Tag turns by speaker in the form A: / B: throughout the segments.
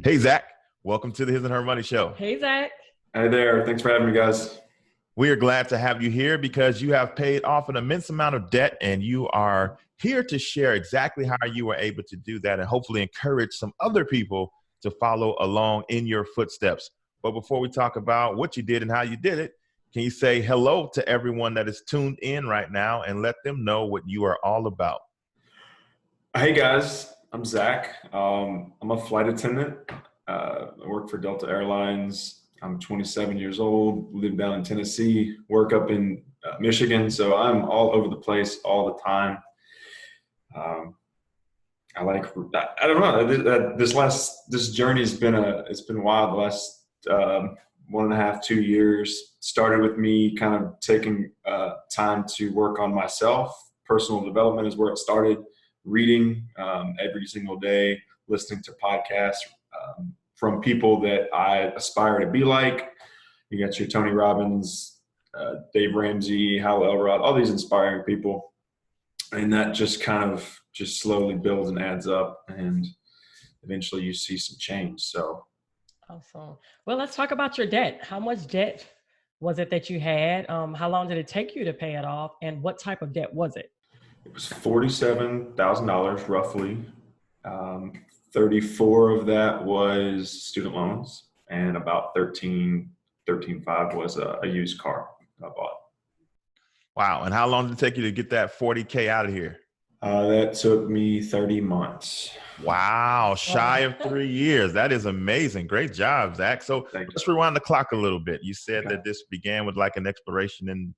A: Hey, Zach. Welcome to the His and Her Money Show.
B: Hey, Zach.
C: Hey there. Thanks for having me, guys.
A: We are glad to have you here because you have paid off an immense amount of debt and you are here to share exactly how you were able to do that and hopefully encourage some other people to follow along in your footsteps. But before we talk about what you did and how you did it, can you say hello to everyone that is tuned in right now and let them know what you are all about?
C: Hey, guys. I'm Zach. I'm a flight attendant. I work for Delta Airlines. I'm 27 years old, live down in Tennessee, work up in Michigan. So I'm all over the place all the time. I don't know. This journey has been it's been wild. The last 1.5, 2 years started with me kind of taking time to work on myself. Personal development is where it started. Reading every single day, listening to podcasts from people that I aspire to be like. You got your Tony Robbins, Dave Ramsey, Hal Elrod, all these inspiring people. And that just kind of just slowly builds and adds up, and eventually you see some change. So
B: Awesome. Well, let's talk about your debt. How much debt was it that you had? How long did it take you to pay it off? And what type of debt was it?
C: it was $47,000 roughly. 34 of that was student loans, and about 13.5 was a used car I bought.
A: Wow. And how long did it take you to get that 40K out of here?
C: That took me 30 months.
A: Wow. Shy of 3 years. That is amazing. Great job, Zach. So let's rewind the clock a little bit. You said that this began with like an exploration in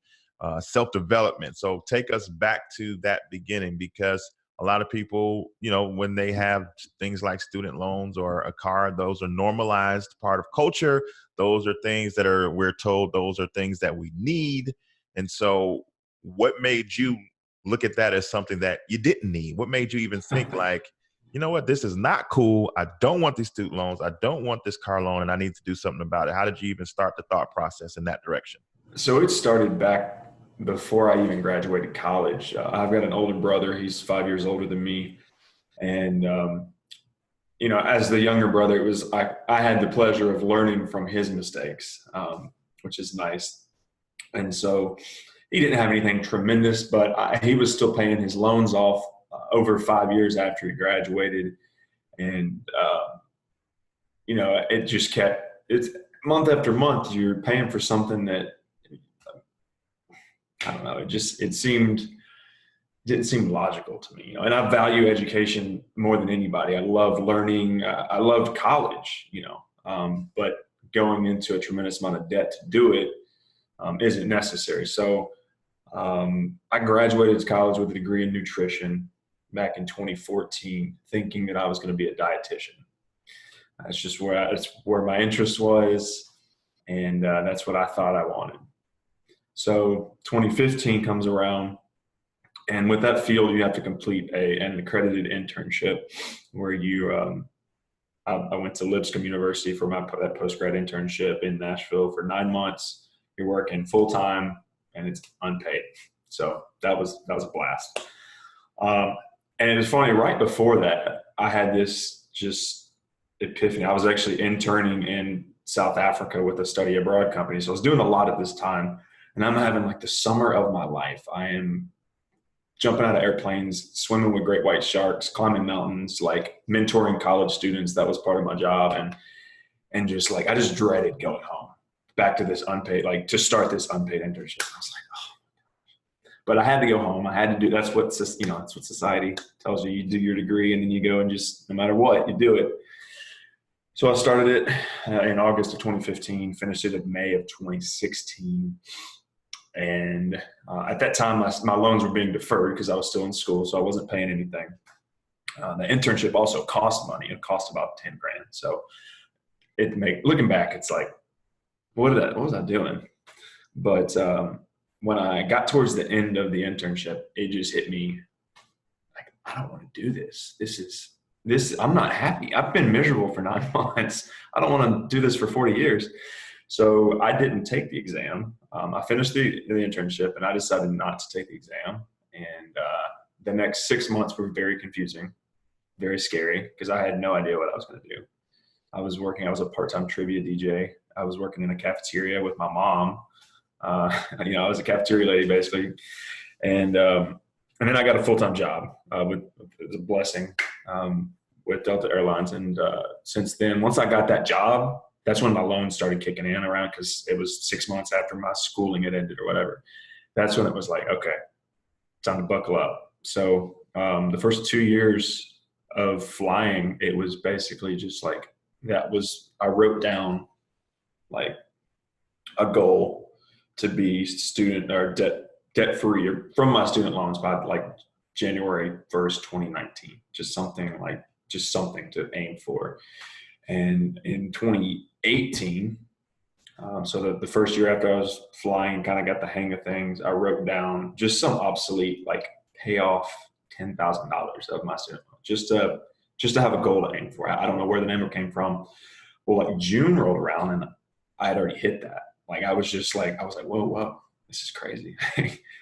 A: self-development. So take us back to that beginning, because a lot of people, you know, when they have things like student loans or a car, those are normalized part of culture. Those are things that we're told those are things that we need. And so what made you look at that as something that you didn't need? What made you even think like, you know what, this is not cool. I don't want these student loans. I don't want this car loan, and I need to do something about it. How did you even start the thought process in that direction?
C: So it started back before I even graduated college. I've got an older brother. He's 5 years older than me. And, you know, as the younger brother, I had the pleasure of learning from his mistakes, which is nice. And so he didn't have anything tremendous, but he was still paying his loans off over 5 years after he graduated. And, you know, it's month after month, you're paying for something that, I don't know, it didn't seem logical to me, you know, and I value education more than anybody. I love learning. I loved college, you know, but going into a tremendous amount of debt to do it isn't necessary. So I graduated college with a degree in nutrition back in 2014, thinking that I was going to be a dietitian. That's just where my interest was, and that's what I thought I wanted. So 2015 comes around, and with that field, you have to complete an accredited internship where I went to Lipscomb University for that post-grad internship in Nashville for 9 months. You're working full-time, and it's unpaid. So that was a blast. And it was funny, right before that, I had this just epiphany. I was actually interning in South Africa with a study abroad company. So I was doing a lot at this time. And I'm having like the summer of my life. I am jumping out of airplanes, swimming with great white sharks, climbing mountains, like mentoring college students. That was part of my job. And just like, I just dreaded going home back to this unpaid, like to start this unpaid internship. I was like, oh, but I had to go home. I had to do, that's what society tells you. You do your degree and then you go and just, no matter what, you do it. So I started it in August of 2015, finished it in May of 2016. And at that time, my loans were being deferred because I was still in school, so I wasn't paying anything. The internship also cost money. It cost about 10 grand. So looking back, it's like, what was I doing? But when I got towards the end of the internship, it just hit me like, I don't want to do this. I'm not happy. I've been miserable for 9 months. I don't want to do this for 40 years. So I didn't take the exam. I finished the internship, and I decided not to take the exam. And the next 6 months were very confusing, very scary, because I had no idea what I was going to do. I was a part-time trivia DJ. I was working in a cafeteria with my mom. I was a cafeteria lady basically. And then I got a full-time job, it was a blessing, with Delta Airlines. And since then, once I got that job, that's when my loans started kicking in around, because it was 6 months after my schooling had ended or whatever. That's when it was like, okay, time to buckle up. So the first 2 years of flying, it was basically just like, I wrote down like a goal to be student or debt free from my student loans by like January 1st, 2019. Just something to aim for. And in 2018, so the first year after I was flying, kind of got the hang of things, I wrote down just some obsolete, like pay off $10,000 of my student loan, just to have a goal to aim for. I don't know where the number came from. Well, like June rolled around and I had already hit that. Like I was like, whoa, this is crazy.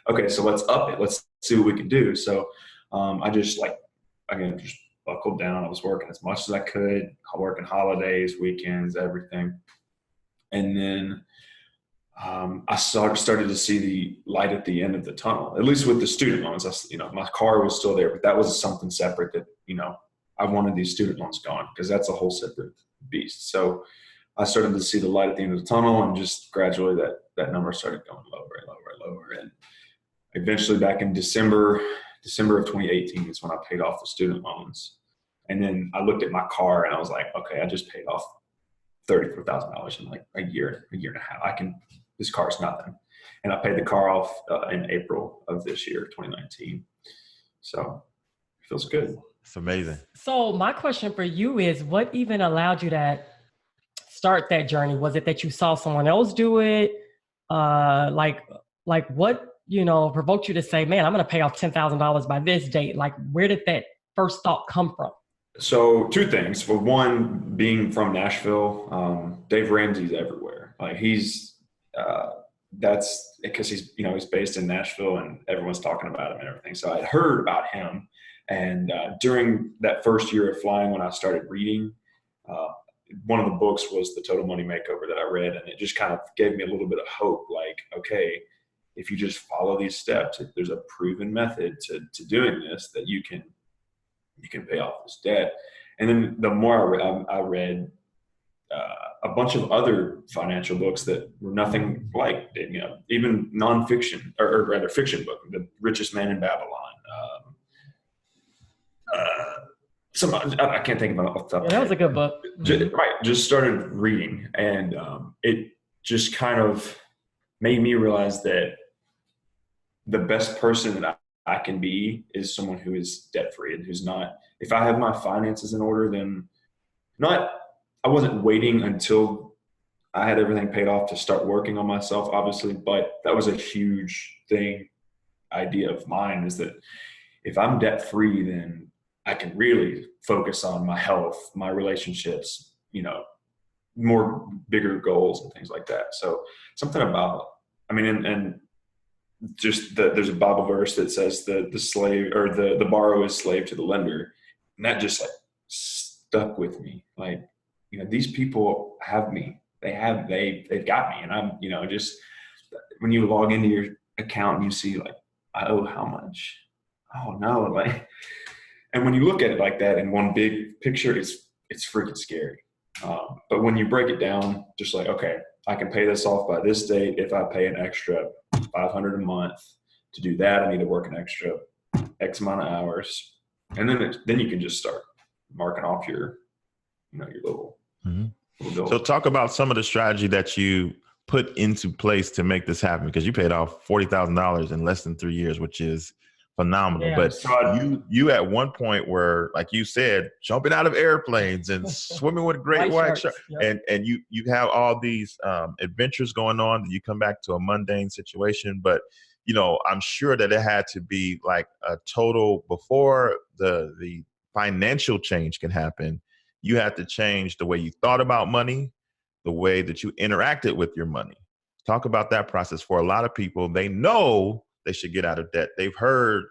C: Okay, so let's up it. Let's see what we can do. So I just buckled down. I was working as much as I could, working holidays, weekends, everything. And then I started to see the light at the end of the tunnel, at least with the student loans. My car was still there, but that was something separate that, I wanted these student loans gone, because that's a whole separate beast. So I started to see the light at the end of the tunnel, and just gradually that number started going lower and lower and lower. And eventually back in December of 2018 is when I paid off the student loans. And then I looked at my car and I was like, okay, I just paid off $34,000 in like a year and a half. This car's nothing. And I paid the car off in April of this year, 2019. So it feels good.
A: It's amazing.
B: So my question for you is, what even allowed you to start that journey? Was it that you saw someone else do it? Like what, provoked you to say, man, I'm going to pay off $10,000 by this date? Like, where did that first thought come from?
C: So two things. Well, one, being from Nashville, Dave Ramsey's everywhere. Like that's because he's based in Nashville and everyone's talking about him and everything. So I'd heard about him. And during that first year of flying, when I started reading, one of the books was The Total Money Makeover that I read. And it just kind of gave me a little bit of hope. Like, okay, if you just follow these steps, if there's a proven method to doing this, that you can pay off this debt. And then the more I read a bunch of other financial books that were nothing like, even nonfiction, or rather fiction book, The Richest Man in Babylon. I can't think of it off the top of my head.
B: That was a good book.
C: Just started reading, and it just kind of made me realize that the best person that I can be is someone who is debt-free and who's not, if I have my finances in order, then I wasn't waiting until I had everything paid off to start working on myself, obviously, but that was a huge idea of mine, is that if I'm debt-free, then I can really focus on my health, my relationships, more bigger goals and things like that. So something about, and just there's a Bible verse that says the slave, or the borrower is slave to the lender. And that just stuck with me. Like, these people have me, they've got me. And I'm, just when you log into your account and you see like, I owe how much? Oh no. And when you look at it like that in one big picture, it's freaking scary. But when you break it down, just like, okay, I can pay this off by this date. If I pay an extra $500 a month to do that, I need to work an extra X amount of hours. And then you can just start marking off your little bill.
A: So talk about some of the strategy that you put into place to make this happen, because you paid off $40,000 in less than 3 years, which is phenomenal. Yeah. But you at one point were, like you said, jumping out of airplanes and swimming with great white sharks. Yep. And you have all these adventures going on. You come back to a mundane situation, but I'm sure that it had to be like a total, before the financial change can happen, you had to change the way you thought about money, the way that you interacted with your money. Talk about that process. For a lot of people, they know they should get out of debt. They've heard,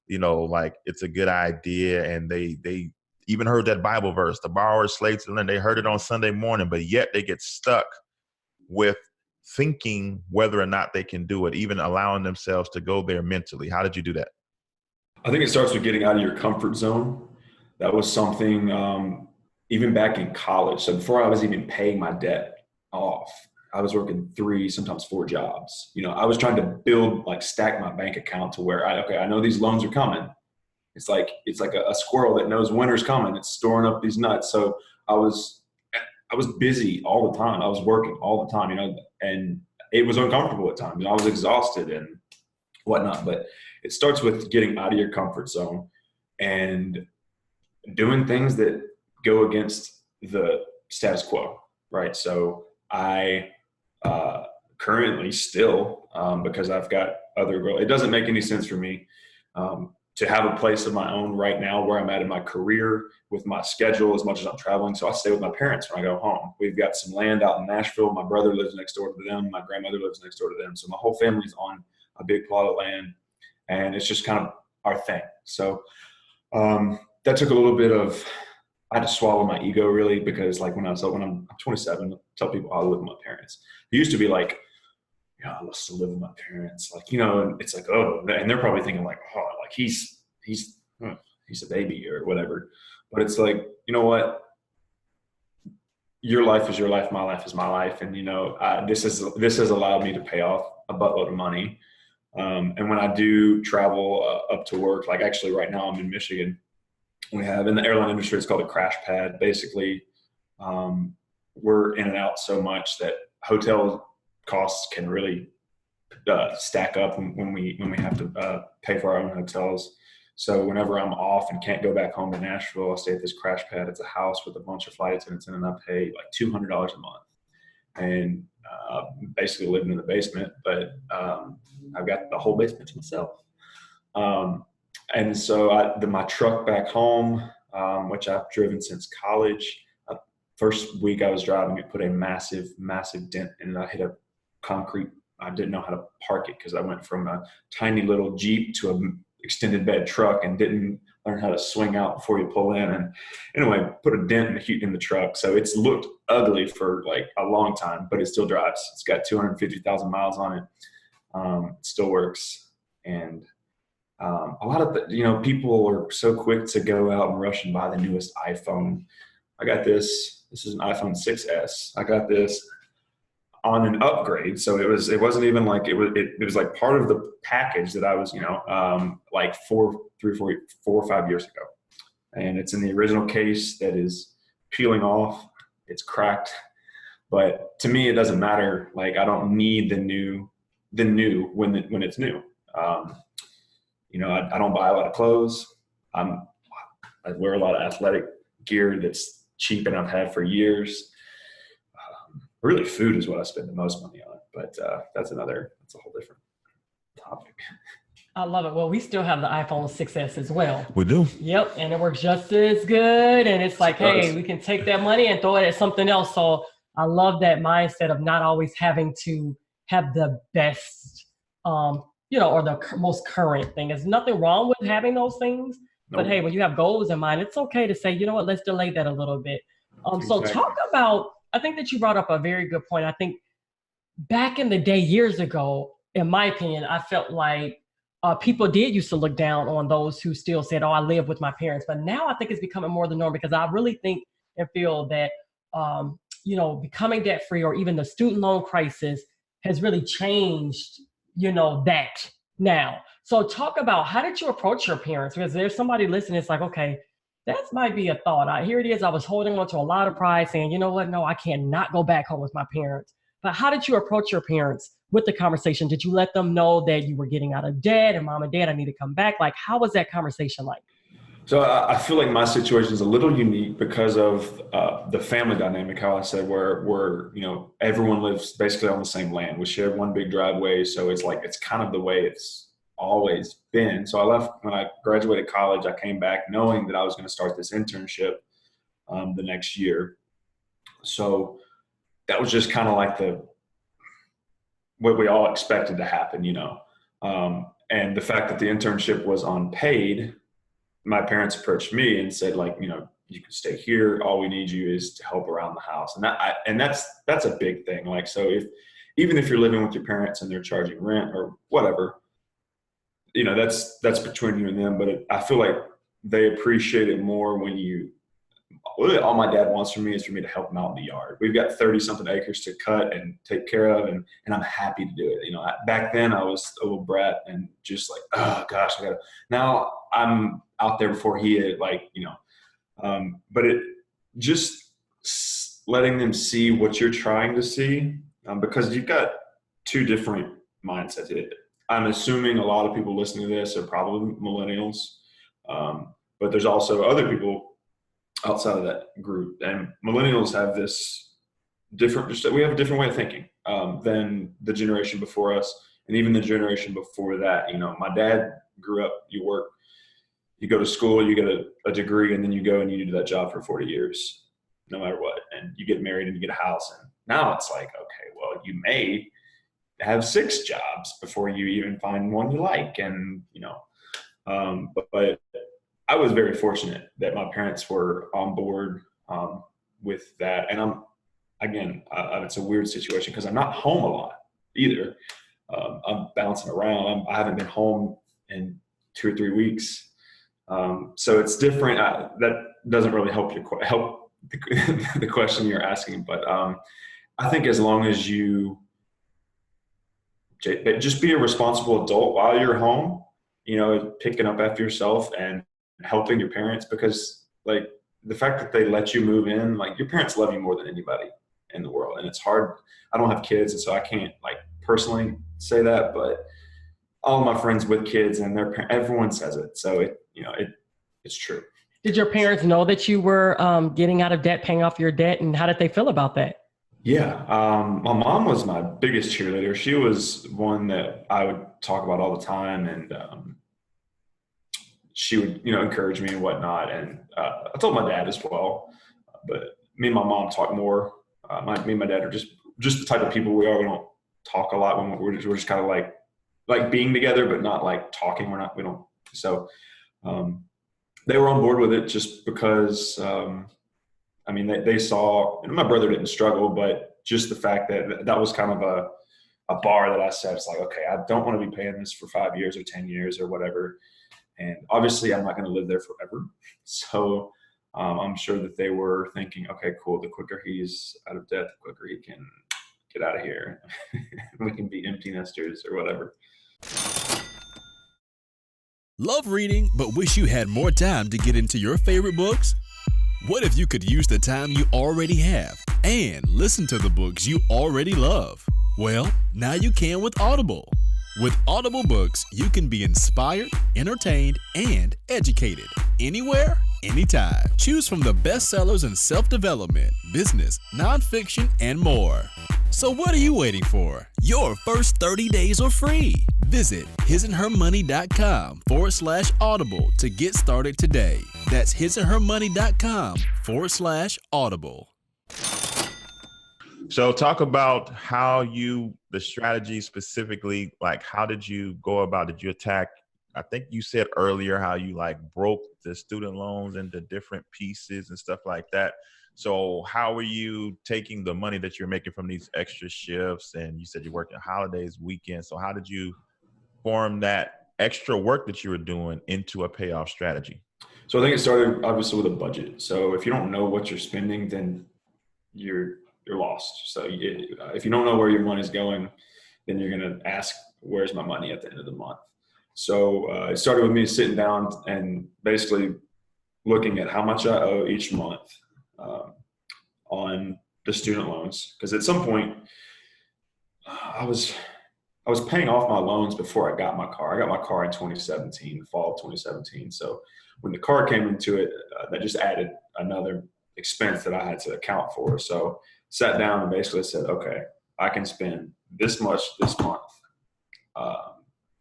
A: like it's a good idea, and they even heard that Bible verse, the borrower is slave to the lender. They heard it on Sunday morning, but yet they get stuck with thinking whether or not they can do it, even allowing themselves to go there mentally. How did you do that?
C: I think it starts with getting out of your comfort zone. That was something, even back in college. So before I was even paying my debt off, I was working 3, sometimes 4 jobs. You know, I was trying to build, like, stack my bank account to where I know these loans are coming. It's like a squirrel that knows winter's coming. It's storing up these nuts. So I was busy all the time. I was working all the time, you know, and it was uncomfortable at times. You know, I was exhausted and whatnot, but it starts with getting out of your comfort zone and doing things that go against the status quo, right? So I currently still, because I've got other goals, it doesn't make any sense for me to have a place of my own right now where I'm at in my career with my schedule as much as I'm traveling. So I stay with my parents when I go home. We've got some land out in Nashville. My brother lives next door to them. My grandmother lives next door to them. So my whole family's on a big plot of land, and it's just kind of our thing. So that took a little bit of, I had to swallow my ego, really, because like when I'm 27, I tell people I live with my parents. It used to be like, yeah, I love to live with my parents. Like, you know, and it's like, oh, and they're probably thinking like, oh, like he's a baby or whatever. But it's like, you know what? Your life is your life. My life is my life. And, you know, this has allowed me to pay off a buttload of money. And when I do travel up to work, like actually right now I'm in Michigan, we have in the airline industry, it's called a crash pad. Basically, we're in and out so much that hotel costs can really stack up when we have to pay for our own hotels. So whenever I'm off and can't go back home to Nashville, I stay at this crash pad. It's a house with a bunch of flight attendants in, and I pay like $200 a month. And basically living in the basement, but I've got the whole basement to myself. And so my truck back home, which I've driven since college, first week I was driving, it put a massive, massive dent in it. I hit a concrete. I didn't know how to park it because I went from a tiny little Jeep to an extended bed truck and didn't learn how to swing out before you pull in. And anyway, put a dent in the truck. So it's looked ugly for like a long time, but it still drives. It's got 250,000 miles on it. It still works. And a lot of people are so quick to go out and rush and buy the newest iPhone. I got this. This is an iPhone 6S. I got this on an upgrade. So it wasn't even like it was like part of the package that I was, like 4 or 5 years ago. And it's in the original case that is peeling off. It's cracked. But to me, it doesn't matter. Like, I don't need the new when it's new. I don't buy a lot of clothes. I wear a lot of athletic gear that's cheap and I've had for years. Really, food is what I spend the most money on. But that's a whole different topic.
B: I love it. Well, we still have the iPhone 6S as well.
A: We do.
B: Yep. And it works just as good. And it's like, hey, we can take that money and throw it at something else. So I love that mindset of not always having to have the best, or the most current thing. There's nothing wrong with having those things. Nope. But hey, when you have goals in mind, it's okay to say, you know what, let's delay that a little bit. So talk about, I think that you brought up a very good point. I think back in the day, years ago, in my opinion, I felt like people did used to look down on those who still said, oh, I live with my parents. But now I think it's becoming more the norm, because I really think and feel that, becoming debt free or even the student loan crisis has really changed, that now. So talk about, how did you approach your parents? Because there's somebody listening, it's like, okay, that might be a thought. Here it is. I was holding on to a lot of pride saying, you know what? No, I cannot go back home with my parents. But how did you approach your parents with the conversation? Did you let them know that you were getting out of debt and mom and dad, I need to come back? Like, how was that conversation like?
C: So I feel like my situation is a little unique because of the family dynamic, how I said, where everyone lives basically on the same land. We share one big driveway. So it's like, it's kind of the way it's always been. So I left when I graduated college. I came back knowing that I was going to start this internship the next year. So that was just kind of like what we all expected to happen, and the fact that the internship was unpaid, my parents approached me and said, like, you can stay here. All we need you is to help around the house. And that's a big thing. Like, so even if you're living with your parents and they're charging rent or whatever, you know, that's between you and them. But I feel like they appreciate it more when all my dad wants from me is for me to help him out in the yard. We've got 30 something acres to cut and take care of. And I'm happy to do it. You know, back then I was a little brat and just like, oh gosh, now I'm out there before he had, like, you know, but it just letting them see what you're trying to see, because you've got two different mindsets. I'm assuming a lot of people listening to this are probably millennials. But there's also other people outside of that group, and millennials have this we have a different way of thinking than the generation before us, and even the generation before that. You know, my dad grew up, you work, you go to school, you get a degree, and then you go and you do that job for 40 years, no matter what, and you get married and you get a house. And now it's like, okay, well, you may have 6 jobs before you even find one you like, and you know, but I was very fortunate that my parents were on board with that. And it's a weird situation because I'm not home a lot either. I'm bouncing around. I haven't been home in 2 or 3 weeks. So it's different. That doesn't really help the question you're asking. But I think as long as you just be a responsible adult while you're home, you know, picking up after yourself and helping your parents, because like the fact that they let you move in, like your parents love you more than anybody in the world. And it's hard. I don't have kids, and so I can't like personally say that, but all my friends with kids and everyone says it. So it's true.
B: Did your parents know that you were getting out of debt, paying off your debt, and how did they feel about that?
C: Yeah. My mom was my biggest cheerleader. She was one that I would talk about all the time, and she would, you know, encourage me and whatnot. And I told my dad as well, but me and my mom talk more. Me and my dad are just the type of people we are. We don't talk a lot when we're just kind of like being together, but not like talking. We don't. So they were on board with it just because, I mean, they saw, and my brother didn't struggle, but just the fact that was kind of a bar that I set. It's like, okay, I don't want to be paying this for 5 years or 10 years or whatever. And obviously I'm not going to live there forever. So I'm sure that they were thinking, okay, cool. The quicker he's out of debt, the quicker he can get out of here. We can be empty nesters or whatever.
D: Love reading, but wish you had more time to get into your favorite books? What if you could use the time you already have and listen to the books you already love? Well, now you can with Audible. With Audible books, you can be inspired, entertained, and educated anywhere, anytime. Choose from the bestsellers in self-development, business, nonfiction, and more. So what are you waiting for? Your first 30 days are free. Visit hisandhermoney.com/audible to get started today. That's hisandhermoney.com/audible.
A: So talk about how the strategy specifically, like how did you go about, did you attack, I think you said earlier how you like broke the student loans into different pieces and stuff like that. So how were you taking the money that you're making from these extra shifts, and you said you're working holidays, weekends. So how did you form that extra work that you were doing into a payoff strategy?
C: So I think it started obviously with a budget. So if you don't know what you're spending, then you're lost. So if you don't know where your money's going, then you're going to ask, where's my money at the end of the month? So it started with me sitting down and basically looking at how much I owe each month on the student loans. Because at some point I was paying off my loans before I got my car. I got my car in 2017, fall of 2017. So when the car came into it, that just added another expense that I had to account for. So sat down and basically said, okay, I can spend this much this month.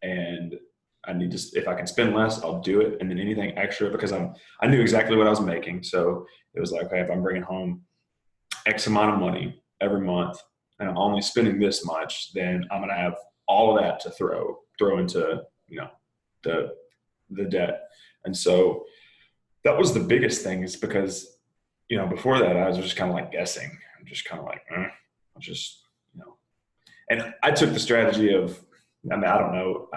C: And I need to, if I can spend less, I'll do it. And then anything extra, because I knew exactly what I was making. So it was like, okay, if I'm bringing home X amount of money every month and I'm only spending this much, then I'm going to have all of that to throw into, you know, the debt. And so that was the biggest thing, is because, before that I was just kind of like guessing. I'm just kind of like, I'll just, and I took the strategy of, I don't know.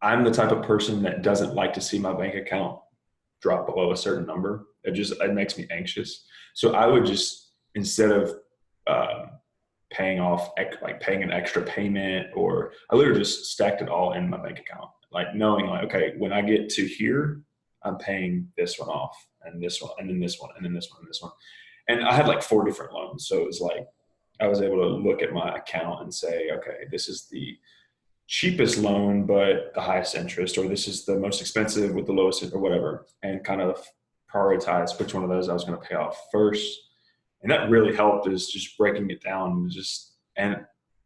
C: I'm the type of person that doesn't like to see my bank account drop below a certain number. It makes me anxious. So I would just, instead of paying an extra payment, or I literally just stacked it all in my bank account, like knowing like, okay, when I get to here, I'm paying this one off, and this one, and then this one, and then this one, and this one. And I had like 4 different loans. So it was like, I was able to look at my account and say, okay, this is the cheapest loan, but the highest interest, or this is the most expensive with the lowest, or whatever, and kind of prioritize which one of those I was going to pay off first. And that really helped, is just breaking it down and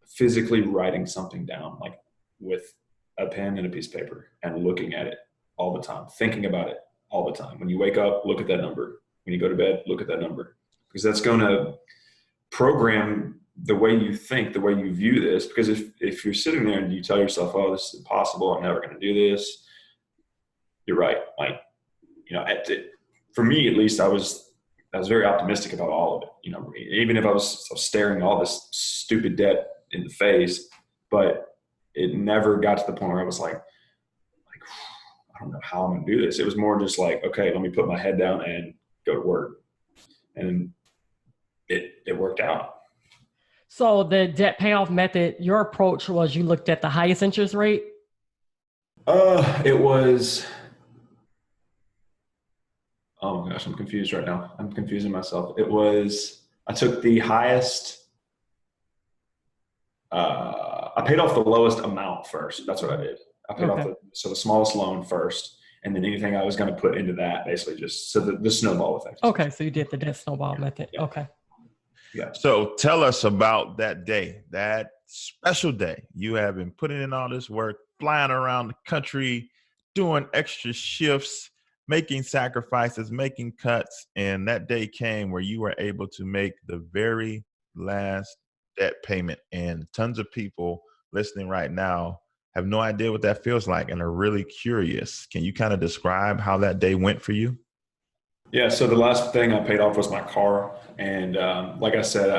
C: physically writing something down, like with a pen and a piece of paper, and looking at it all the time, thinking about it all the time. When you wake up, look at that number. When you go to bed, look at that number, because that's going to program the way you think, the way you view this. Because if you're sitting there and you tell yourself, oh, this is impossible, I'm never going to do this, you're right. Like, for me, at least, I was very optimistic about all of it. Even if I was staring all this stupid debt in the face, but it never got to the point where I was like, I don't know how I'm going to do this. It was more just like, okay, let me put my head down and go to work. And it worked out.
B: So the debt payoff method, your approach was, you looked at the highest interest rate?
C: It was, oh my gosh, I'm confused right now. I'm confusing myself. I took the highest, I paid off the lowest amount first. That's what I did. I paid off the smallest loan first, and then anything I was going to put into that, basically just so the snowball effect.
B: Okay, so you did the debt snowball method. Yeah. Okay.
C: Yeah.
A: So tell us about that day, that special day. You have been putting in all this work, flying around the country, doing extra shifts, making sacrifices, making cuts. And that day came where you were able to make the very last debt payment. And tons of people listening right now have no idea what that feels like and are really curious. Can you kind of describe how that day went for you?
C: Yeah, so the last thing I paid off was my car. And like I said,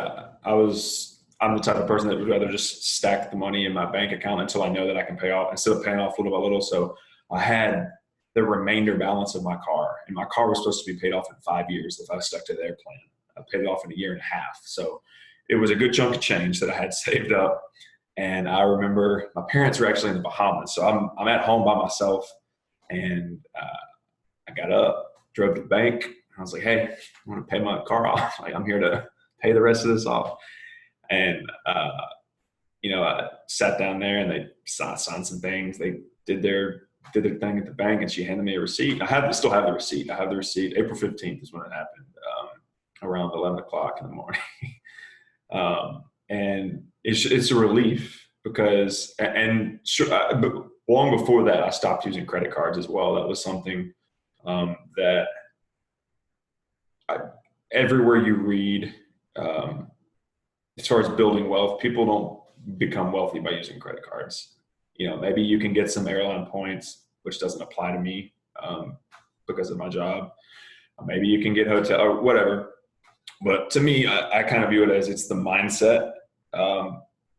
C: I'm the type of person that would rather just stack the money in my bank account until I know that I can pay off, instead of paying off little by little. So I had the remainder balance of my car, and my car was supposed to be paid off in 5 years if I stuck to their plan. I paid it off in 1.5 years. So it was a good chunk of change that I had saved up. And I remember my parents were actually in the Bahamas. So I'm at home by myself, and I got up, drove to the bank. I was like, hey, I want to pay my car off. Like, I'm here to pay the rest of this off. And, I sat down there, and they signed some things. They did their thing at the bank, and she handed me a receipt. I still have the receipt. I have the receipt. April 15th is when it happened, around 11 o'clock in the morning. And it's a relief, because, but long before that, I stopped using credit cards as well. That was something that everywhere you read, as far as building wealth, people don't become wealthy by using credit cards. Maybe you can get some airline points, which doesn't apply to me because of my job. Maybe you can get hotel or whatever. But to me, I kind of view it as, it's the mindset.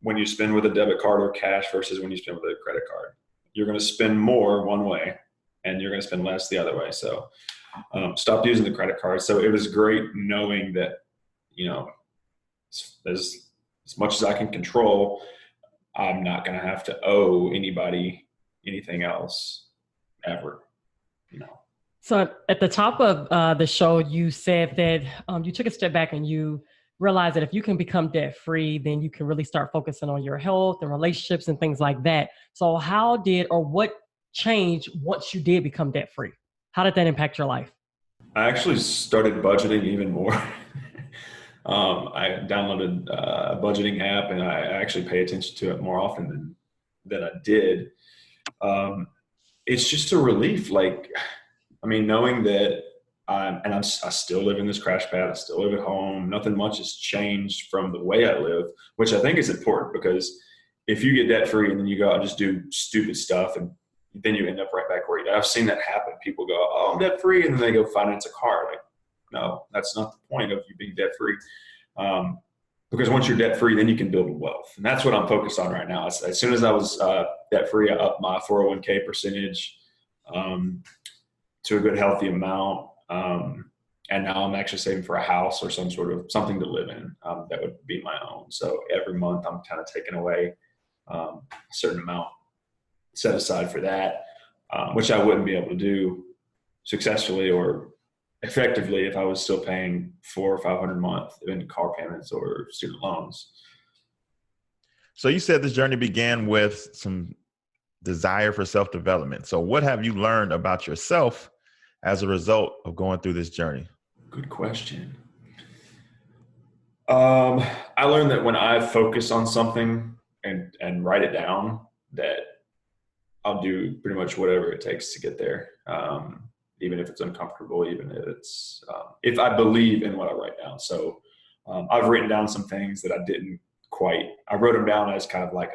C: When you spend with a debit card or cash versus when you spend with a credit card, you're going to spend more one way, and you're going to spend less the other way. So stopped using the credit card. So it was great knowing that, as much as I can control, I'm not going to have to owe anybody anything else ever,
B: So at the top of the show, you said that you took a step back and you realized that if you can become debt free, then you can really start focusing on your health and relationships and things like that. So what changed once you did become debt free? How did that impact your life?
C: I actually started budgeting even more. I downloaded a budgeting app, and I actually pay attention to it more often than I did. It's just a relief. Knowing that I still live in this crash pad. I still live at home. Nothing much has changed from the way I live, which I think is important, because if you get debt free and then you go out and just do stupid stuff and, then you end up right back where you. I've seen that happen. People go, "Oh, I'm debt free," and then they go finance a car. Like, no, that's not the point of you being debt free. Because once you're debt free, then you can build wealth, and that's what I'm focused on right now. As soon as I was debt free, I upped my 401k percentage to a good healthy amount, and now I'm actually saving for a house or something to live in that would be my own. So every month I'm kind of taking away a certain amount set aside for that, which I wouldn't be able to do successfully or effectively if I was still paying $400 or $500 a month in car payments or student loans.
A: So you said this journey began with some desire for self-development. So what have you learned about yourself as a result of going through this journey?
C: Good question. I learned that when I focus on something and write it down, that I'll do pretty much whatever it takes to get there. Even if it's uncomfortable, even if it's, if I believe in what I write down. So I've written down some things that I wrote them down as kind of like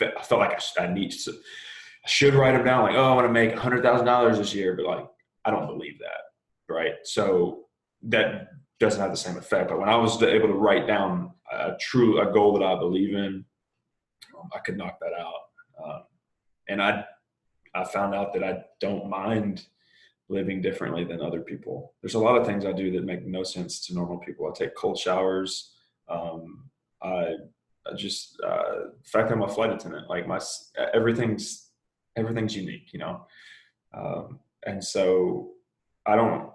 C: I felt like I should write them down. Like, oh, I want to make $100,000 this year, but like, I don't believe that. Right. So that doesn't have the same effect. But when I was able to write down a goal that I believe in, I could knock that out. And I found out that I don't mind living differently than other people. There's a lot of things I do that make no sense to normal people. I take cold showers. I just, the fact that I'm a flight attendant, like everything's unique, you know? And so I don't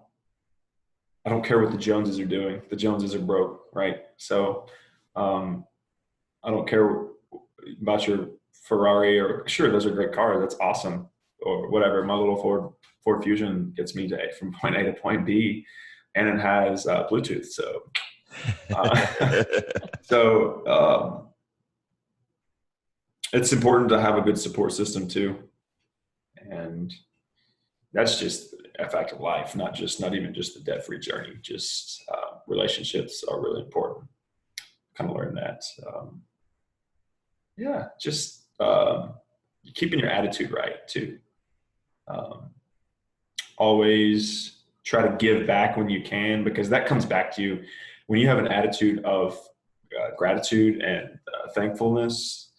C: care what the Joneses are doing. The Joneses are broke, right? So I don't care about your Ferrari, or sure, those are great cars. That's awesome. Or whatever. My little Ford Fusion gets me from point A to point B, and it has Bluetooth. So, it's important to have a good support system too. And that's just a fact of life, not even just the debt-free journey. Just relationships are really important. Kind of learned that. Just keeping your attitude right too. Always try to give back when you can, because that comes back to you. When you have an attitude of gratitude and thankfulness,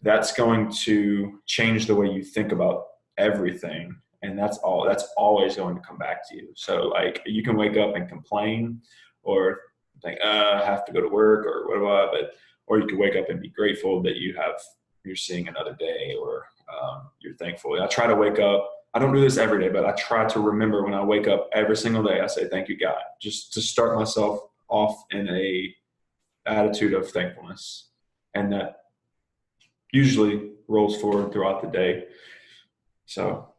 C: that's going to change the way you think about everything. And that's always going to come back to you. So like, you can wake up and complain or think, I have to go to work or whatever, or you can wake up and be grateful that you're seeing another day, or you're thankful. I try to wake up. I don't do this every day, but I try to remember when I wake up every single day, I say, thank you, God, just to start myself off in a attitude of thankfulness. And that usually rolls forward throughout the day. So.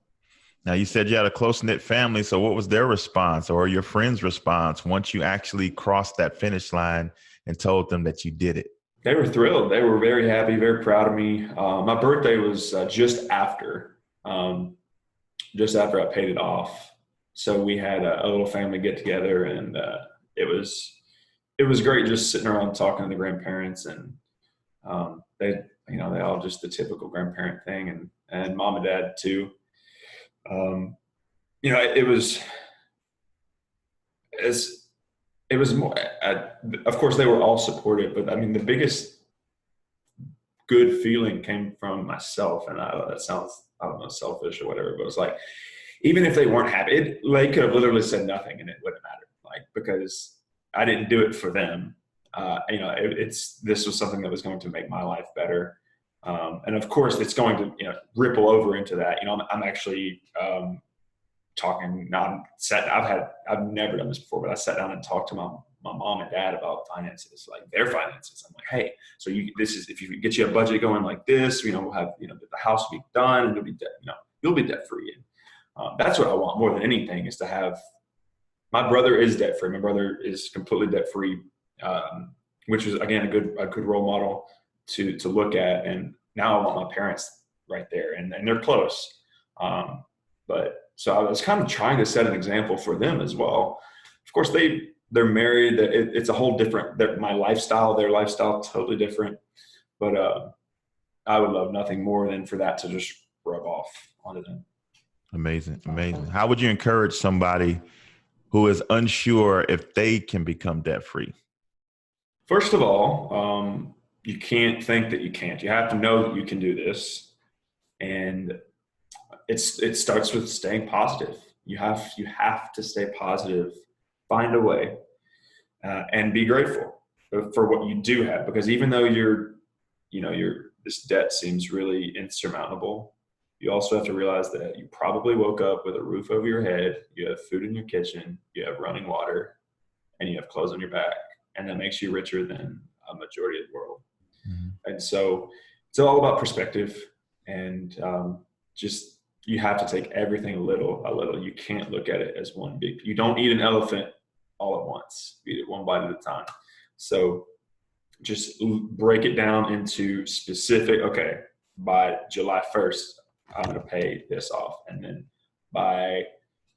A: Now, you said you had a close-knit family. So what was their response, or your friends' response, once you actually crossed that finish line and told them that you did it?
C: They were thrilled. They were very happy, very proud of me. My birthday was just after I paid it off. So we had a little family get together, and it was great just sitting around talking to the grandparents, and they all just the typical grandparent thing, and mom and dad too. It was more, of course they were all supportive, but I mean, the biggest good feeling came from myself. And that sounds, I don't know, selfish or whatever, but it was like, even if they weren't happy, they could have literally said nothing and it wouldn't matter. Like, because I didn't do it for them. This was something that was going to make my life better. And of course it's going to, ripple over into that. I'm actually, talking now. I've never done this before, but I sat down and talked to my mom and dad about finances, like their finances. I'm like, hey, so if you get you a budget going like this, we'll have, the house will be done and you'll be debt free. And that's what I want more than anything, is to have. My brother is debt free. My brother is completely debt free, which is again a good role model to look at. And now I want my parents right there, and they're close. So I was kind of trying to set an example for them as well. Of course, they're married. It's a whole different. My lifestyle, their lifestyle, totally different. But I would love nothing more than for that to just rub off onto them.
A: Amazing. Amazing. How would you encourage somebody who is unsure if they can become debt free?
C: First of all, you can't think that you can't. You have to know that you can do this. And it starts with staying positive. You have to stay positive, find a way, and be grateful for what you do have. Because even though this debt seems really insurmountable, you also have to realize that you probably woke up with a roof over your head, you have food in your kitchen, you have running water, and you have clothes on your back. And that makes you richer than a majority of the world. Mm-hmm. And so it's all about perspective, and just you have to take everything a little. You can't look at it as one big. You don't eat an elephant all at once. You eat it one bite at a time. So just break it down into specific. Okay, by July 1st, I'm going to pay this off, and then by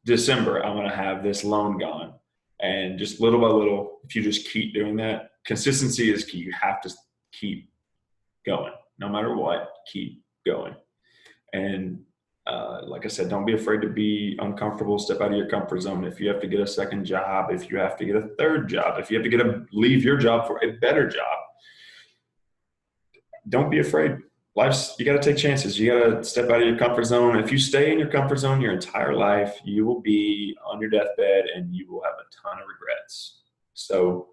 C: December, I'm going to have this loan gone. And just little by little, if you just keep doing that, consistency is key. You have to keep going, no matter what. Keep going. And like I said, don't be afraid to be uncomfortable. Step out of your comfort zone. If you have to get a second job, if you have to get a third job, if you have to leave your job for a better job, don't be afraid. You got to take chances. You got to step out of your comfort zone. If you stay in your comfort zone your entire life, you will be on your deathbed and you will have a ton of regrets. So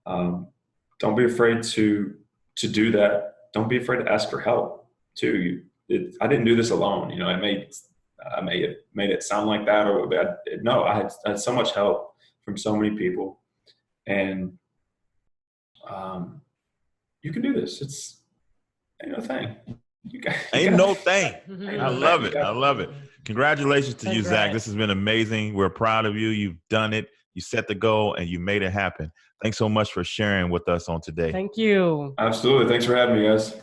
C: don't be afraid to do that. Don't be afraid to ask for help too. I didn't do this alone. I may have made it sound like that, no, I had so much help from so many people, and you can do this. Ain't no thing.
A: Ain't no thing. I love it. I love it. Congratulations to you, Zach. This has been amazing. We're proud of you. You've done it. You set the goal and you made it happen. Thanks so much for sharing with us on today.
B: Thank you.
C: Absolutely. Thanks for having me, guys.